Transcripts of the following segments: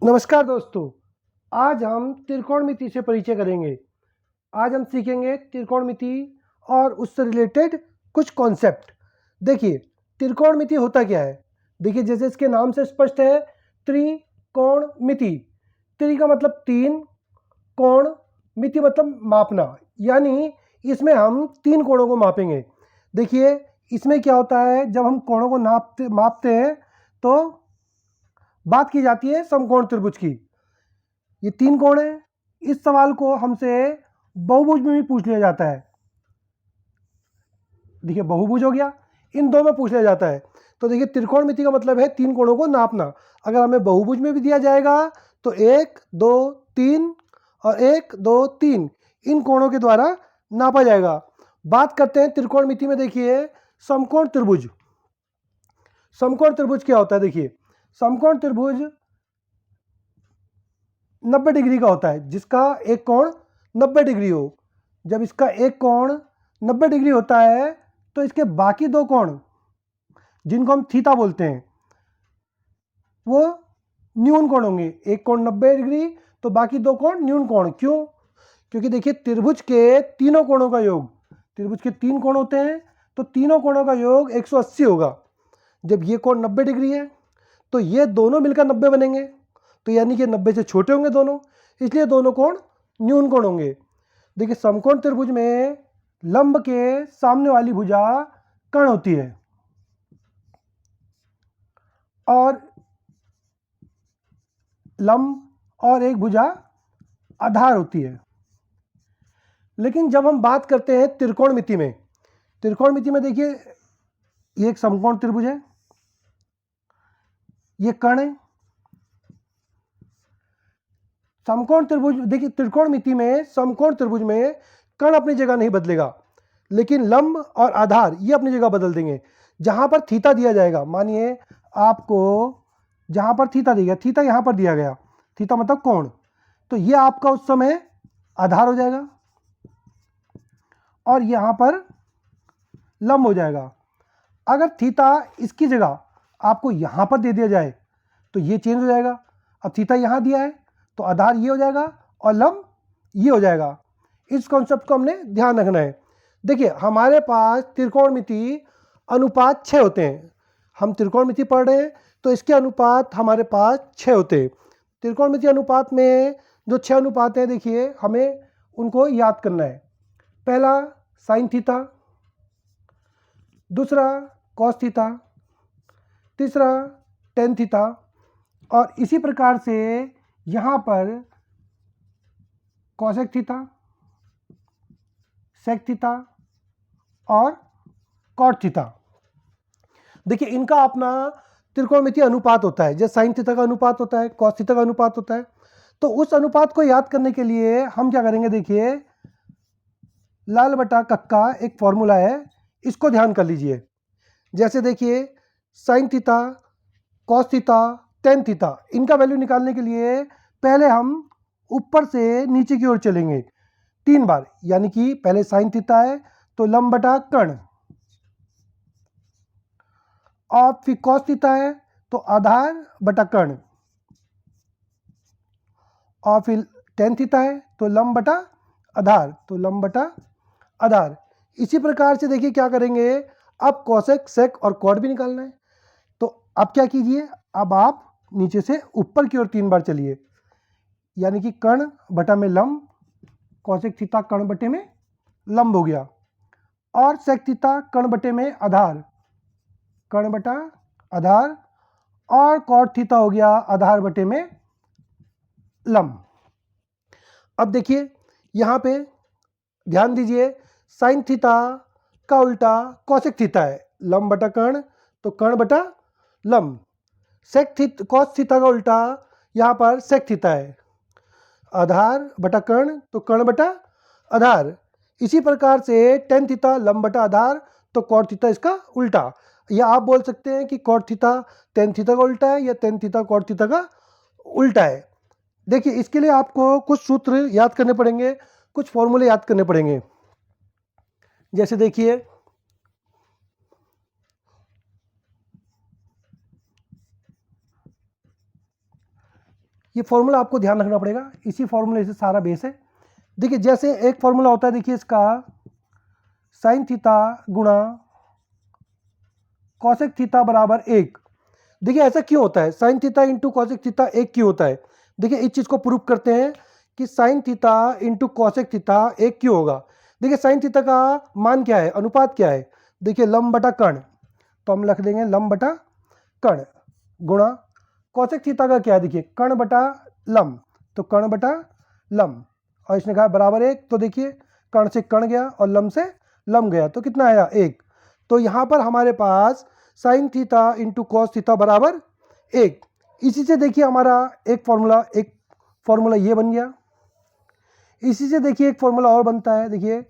नमस्कार दोस्तों। आज हम त्रिकोणमिति से परिचय करेंगे। आज हम सीखेंगे त्रिकोणमिति और उससे रिलेटेड कुछ कॉन्सेप्ट। देखिए, त्रिकोणमिति होता क्या है। देखिए, जैसे इसके नाम से स्पष्ट है, त्रिकोणमिति। त्रि का मतलब तीन, कोण, मिति मतलब मापना, यानी इसमें हम तीन कोणों को मापेंगे। देखिए, इसमें क्या होता है, जब हम कोणों को मापते हैं तो बात की जाती है समकोण त्रिभुज की। ये तीन कोण है। इस सवाल को हमसे बहुभुज में भी पूछ लिया जाता है। देखिए, बहुभुज हो गया, इन दो में पूछ लिया जाता है। तो देखिए, त्रिकोणमिति का मतलब है तीन कोणों को नापना। अगर हमें बहुभुज में भी दिया जाएगा तो एक दो तीन और एक दो तीन, इन कोणों के द्वारा नापा जाएगा। बात करते हैं त्रिकोणमिति में। देखिए, समकोण त्रिभुज। समकोण त्रिभुज क्या होता है। देखिए, समकोण त्रिभुज 90 डिग्री का होता है, जिसका एक कोण 90 डिग्री हो। जब इसका एक कोण 90 डिग्री होता है तो इसके बाकी दो कोण, जिनको हम थीटा बोलते हैं, वो न्यून कोण होंगे। एक कोण 90 डिग्री तो बाकी दो कोण न्यून कोण। क्यों? क्योंकि देखिए, त्रिभुज के तीनों कोणों का योग, त्रिभुज के तीन कोण होते हैं तो तीनों कोणों का योग 180 होगा। जब ये कोण 90 डिग्री है तो ये दोनों मिलकर 90 बनेंगे, तो यानी कि 90 से छोटे होंगे दोनों, इसलिए दोनों कोण न्यून कोण होंगे। देखिए, समकोण त्रिभुज में लंब के सामने वाली भुजा कर्ण होती है और लंब और एक भुजा आधार होती है। लेकिन जब हम बात करते हैं त्रिकोणमिति में, त्रिकोणमिति में देखिए, ये एक समकोण त्रिभुज है, ये कर्ण है। समकोण त्रिभुज, देखिए त्रिकोणमिति में समकोण त्रिभुज में कर्ण अपनी जगह नहीं बदलेगा, लेकिन लंब और आधार ये अपनी जगह बदल देंगे। जहां पर थीटा दिया जाएगा, मानिए आपको जहां पर थीटा दिया गया, थीटा यहां पर दिया गया, थीटा मतलब कोण, तो ये आपका उस समय आधार हो जाएगा और यहां पर लंब हो जाएगा। अगर थीटा इसकी जगह आपको यहां पर दे दिया जाए तो ये चेंज हो जाएगा। अब थीटा यहां दिया है तो आधार ये हो जाएगा और लंब ये हो जाएगा। इस कॉन्सेप्ट को हमने ध्यान रखना है। देखिए, हमारे पास त्रिकोणमिति अनुपात 6 होते हैं। हम त्रिकोणमिति पढ़ रहे हैं तो इसके अनुपात हमारे पास 6 होते हैं। त्रिकोणमिति अनुपात में जो 6 अनुपात हैं, देखिए हमें उनको याद करना है। पहला साइन थीटा, दूसरा कॉस थीटा, तीसरा टेन थीटा, और इसी प्रकार से यहाँ पर कॉसेक थीटा, सेक थीटा और कॉट थीटा। देखिए, इनका अपना त्रिकोणमिति अनुपात होता है। जैसे साइन थीटा का अनुपात होता है, कॉस थीटा का अनुपात होता है। तो उस अनुपात को याद करने के लिए हम क्या करेंगे, देखिए लाल बटा कक्का एक फॉर्मूला है, इसको ध्यान कर लीजिए। जैसे देखिए, sine theta, cos theta, tan theta, इनका वैल्यू निकालने के लिए पहले हम ऊपर से नीचे की ओर चलेंगे 3 बार। यानी कि पहले साइन थीटा है तो लंब बटा कर्ण, और फिर कॉस थीटा है तो आधार बटा कर्ण, और फिर टेन थीटा है तो लंब बटा आधार, तो लंब बटा आधार। इसी प्रकार से देखिए क्या करेंगे, अब कॉसेक, सेक और कॉट भी निकालना है। तो अब क्या कीजिए, अब आप नीचे से ऊपर की ओर 3 बार चलिए। यानी कि कर्ण बटा में लंब, कॉसेक थीटा कर्ण बटे में लंब हो गया, और सेक थीटा कर्ण बटे में आधार, कर्ण बटा आधार, और कॉट थीटा हो गया आधार बटे में लंब। अब देखिए यहाँ पे ध्यान दीजिए, साइन थीटा का उल्टा कॉसेक थीटा है, लंब बटा कर्ण तो कर्ण बटा लंब। सेक थीटा, कॉस थीटा का उल्टा यहाँ पर सेक थीटा है, आधार बटा कर्ण तो कर्ण बटा आधार। इसी प्रकार से टेन थीटा लंब बटा आधार तो कॉट थीटा इसका उल्टा। या आप बोल सकते हैं कि कॉट थीटा टेन थीटा का उल्टा है या टेन थीटा कॉट थीटा का उल्टा है। देखिए, इसके लिए आपको कुछ सूत्र याद करने पड़ेंगे, कुछ फॉर्मूले याद करने पड़ेंगे। जैसे देखिए, ये फॉर्मूला आपको ध्यान रखना पड़ेगा, इसी फॉर्मूले से सारा बेस है। देखिए जैसे एक फॉर्मूला होता है, देखिए इसका साइन थीटा गुणा कॉसेक थीटा बराबर 1। देखिए ऐसा क्यों होता है, sign theta into cosec theta 1 क्यों होता है? देखिए इस चीज़ को प्रूव करते हैं कि sign theta into cosec theta 1 क्यों होगा। देखिए साइन थीटा का मान क्या है, अनुपात क्या है? देखिए लंब बटा कर्ण, तो हम लिख देंगे लंब बटा कर्ण गुणा कॉसेक थीटा का क्या है, देखिए कर्ण बटा लंब, तो कर्ण बटा लंब, और इसने कहा बराबर 1। तो देखिए कर्ण से कर्ण गया और लंब से लंब गया, तो कितना आया 1। तो यहाँ पर हमारे पास sine theta into cos theta बराबर 1। इसी से देखिए हमारा एक फॉर्मूला ये बन गया। इसी से देखिए एक फॉर्मूला और बनता है, देखिए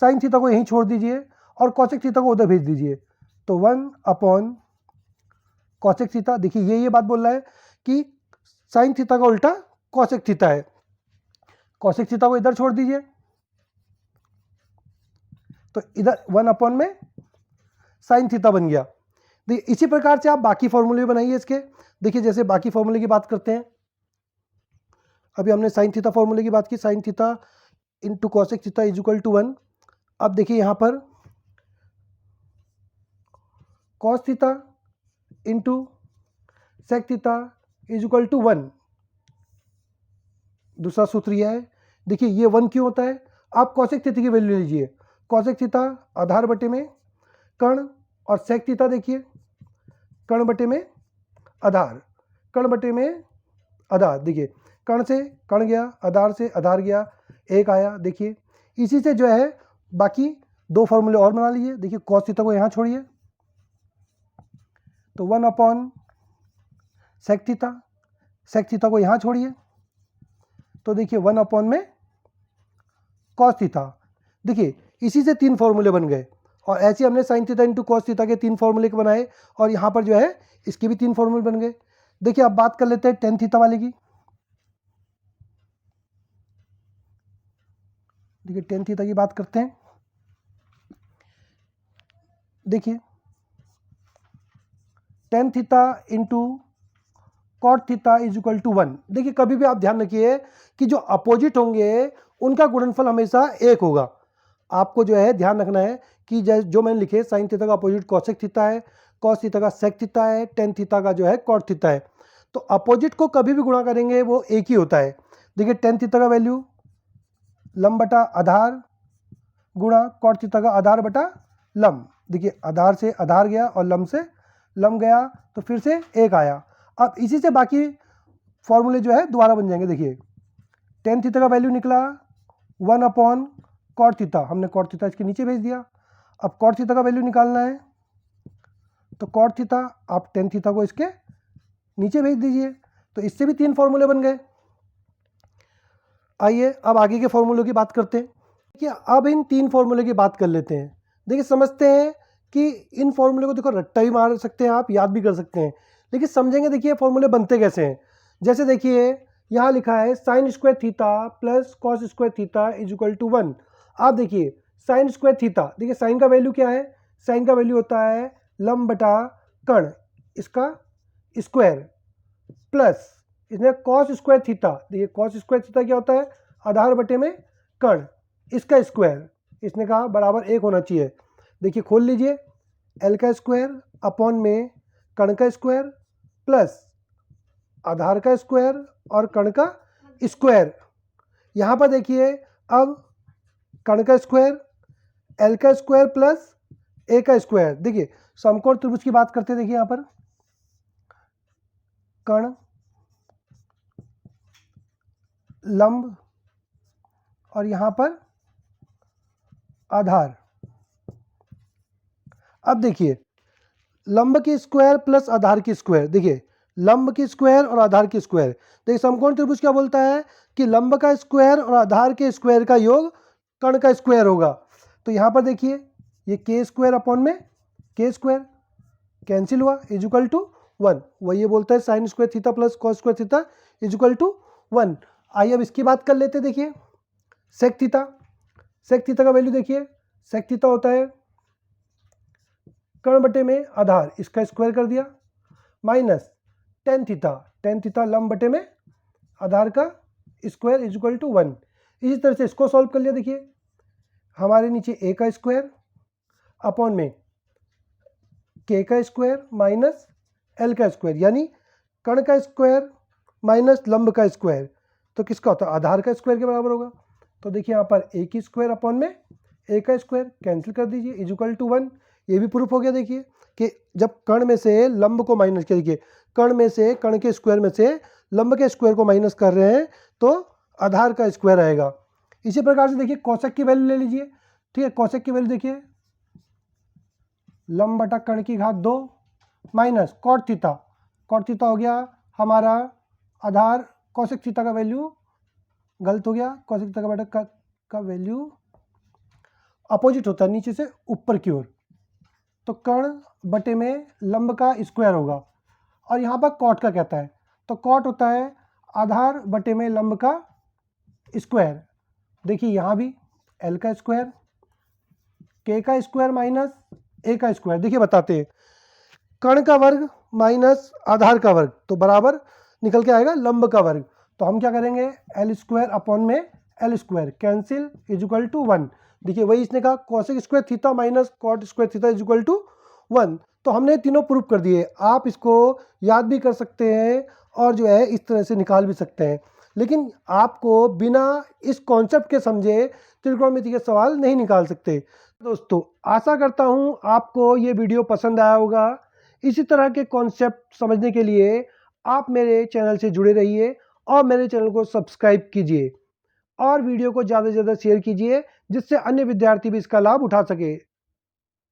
साइन थीटा को यहीं छोड़ दीजिए और कॉसेक थीटा को उधर भेज दीजिए, तो 1 अपॉन कॉसेक थीटा। देखिए ये बात बोल रहा है कि साइन थीटा का उल्टा कॉसेक थीटा है, कॉसेक थीटा को इधर छोड़ दीजिए, तो इधर 1 अपॉन में साइन थीटा बन गया। देखिए इसी प्रकार से आप बाकी फॉर्मूले बनाइए इसके। देखिए जैसे बाकी फॉर्मूले की बात करते हैं, अभी हमने साइन थीटा फॉर्मूले की बात की, sine theta into cosec theta is equal to 1। अब देखिए यहाँ पर cos theta into sec theta is equal to 1। दूसरा सूत्र यह है, देखिए ये 1 क्यों होता है, आप कॉसेक थीटा की वैल्यू लीजिए, कॉसेक थीटा आधार बटे में कर्ण, और सेक थीटा देखिए कर्ण बटे में आधार, कर्ण बटे में आधार। देखिए कर्ण से कर्ण गया, आधार से आधार गया, 1 आया। देखिए इसी से जो है बाकी 2 फॉर्मूले और बना लीजिए। देखिए कॉस थीटा को यहाँ छोड़िए, तो 1 अपॉन सेक थीटा को यहाँ छोड़िए, तो देखिए 1 अपॉन में कॉस थीटा। देखिए इसी से 3 फॉर्मूले बन गए, और ऐसे हमने sign theta into cos theta के 3 फॉर्मूले बनाए, और यहाँ पर जो है इसके भी 3 फॉर्मूले बन गए। देखिए अब बात कर लेते हैं टेन थीटा वाले की। देखिए टेन थीटा की बात करते हैं। देखिए tan theta into cot theta is equal to 1। देखिए कभी भी आप ध्यान रखिए कि जो अपोजिट होंगे उनका गुणनफल हमेशा 1 होगा। आपको जो है ध्यान रखना है कि जो मैंने लिखे साइन थीटा का अपोजिट कॉसेक थीटा है, कॉस थीटा का सेक थीटा है, टेन थीटा का जो है कॉट थीटा है, तो अपोजिट को कभी भी गुणा करेंगे वो एक ही होता है। देखिए टेन थीटा का वैल्यू लंब बटा आधार गुणा कॉट थीटा का आधार बटा लंब। देखिए आधार से आधार गया और लंब से लंब गया, तो फिर से 1 आया। अब इसी से बाकी फॉर्मूले जो है दोबारा बन जाएंगे। देखिए टेन थीटा का वैल्यू निकला 1 अपॉन कॉट थीटा, हमने कॉट थीटा इसके नीचे भेज दिया। अब कॉट थीटा का वैल्यू निकालना है, तो कॉट थीटा आप टेन थीटा को इसके नीचे भेज दीजिए, तो इससे भी 3 फॉर्मूले बन गए। आइए अब आगे के फॉर्मूलों की बात करते हैं। देखिए अब इन 3 फॉर्मूले की बात कर लेते हैं। देखिए समझते हैं कि इन फॉर्मूले को देखो रट्टा भी मार सकते हैं आप, याद भी कर सकते हैं, लेकिन समझेंगे देखिए फॉर्मूले बनते कैसे हैं। जैसे देखिए यहाँ लिखा है sine square theta plus cos square theta is equal to 1। आप देखिए साइन स्क्वायर थीटा, देखिए साइन का वैल्यू क्या है, साइन का वैल्यू होता है लंब बटा कर्ण इसका स्क्वायर, प्लस इसमें कॉस स्क्वायर थीटा, देखिए कॉस स्क्वायर थीटा क्या होता है, आधार बटे में कर्ण इसका स्क्वायर, इसने कहा बराबर 1 होना चाहिए। देखिए खोल लीजिए, एल का स्क्वायर अपॉन में कर्ण का स्क्वायर प्लस आधार का स्क्वायर और कर्ण का स्क्वायर। यहाँ पर देखिए अब कर्ण का स्क्वायर, एल का स्क्वायर प्लस ए का स्क्वायर। देखिए समकोण त्रिभुज की बात करते हैं। देखिए यहाँ पर कर्ण लंब और यहाँ पर आधार। अब देखिए लंब की स्क्वायर प्लस आधार की स्क्वायर, देखिए लंब की स्क्वायर और आधार की स्क्वायर। देखिए समकोण त्रिभुज क्या बोलता है कि लंब का स्क्वायर और आधार के स्क्वायर का योग कर्ण का स्क्वायर होगा। तो यहाँ पर देखिए ये के स्क्वायर अपॉन में के स्क्वायर कैंसिल हुआ इज इक्वल टू 1। वही ये बोलता है sine square theta plus cos square theta is equal to 1। आइए अब इसकी बात कर लेते हैं। देखिए सेक थीटा, सेक थीटा का वैल्यू देखिए, सेक थीटा होता है कर्ण बटे में आधार इसका स्क्वायर कर दिया, minus tan theta, tan theta लंब बटे में आधार का स्क्वायर इज इक्वल टू 1। इसी तरह से इसको सॉल्व कर लिया। देखिए हमारे नीचे a का स्क्वायर अपॉन में k का स्क्वायर माइनस l का स्क्वायर, यानी कण का स्क्वायर माइनस लंब का स्क्वायर, तो किसका होता है, आधार का स्क्वायर के बराबर होगा। तो देखिए यहाँ पर a की स्क्वायर अपॉन में a का स्क्वायर कैंसिल कर दीजिए इज इक्वल टू 1। ये भी प्रूफ हो गया। देखिए कि जब कण में से लंब को माइनस किया, देखिए कण में से, कण के स्क्वायर में से लंब के स्क्वायर को माइनस कर रहे हैं तो आधार का स्क्वायर आएगा। इसी प्रकार से देखिए कोसेक की वैल्यू ले लीजिए। ठीक है, कोसेक की वैल्यू देखिए लंब बटा कण की घात 2 minus cot theta. Cot theta हो गया हमारा आधार, कोसेक थीटा का वैल्यू गलत हो गया, कोसेक थीटा का बटा का वैल्यू अपोजिट होता है नीचे से ऊपर की ओर, तो कण बटे में लंब का स्क्वायर होगा। और यहाँ पर कॉट का कहता है, तो कॉट होता है आधार बटे में लंब का स्क्वायर। देखिए यहाँ भी एल का स्क्वायर, के का स्क्वायर माइनस ए का स्क्वायर। देखिए बताते हैं, कण का वर्ग माइनस आधार का वर्ग तो बराबर निकल के आएगा लंब का वर्ग। तो हम क्या करेंगे, एल स्क्वायर अपॉन में L square cancel is equal to 1। देखिए वही इसने कहा cosec square theta minus cot square theta is equal to 1। तो हमने तीनों प्रूफ कर दिए। आप इसको याद भी कर सकते हैं और जो है इस तरह से निकाल भी सकते हैं, लेकिन आपको बिना इस कॉन्सेप्ट के समझे त्रिकोणमिति के सवाल नहीं निकाल सकते। दोस्तों आशा करता हूँ आपको ये वीडियो पसंद आया होगा। इसी तरह के कॉन्सेप्ट समझने के लिए आप मेरे चैनल से जुड़े रहिए और मेरे चैनल को सब्सक्राइब कीजिए और वीडियो को ज़्यादा से ज़्यादा शेयर कीजिए जिससे अन्य विद्यार्थी भी इसका लाभ उठा सके।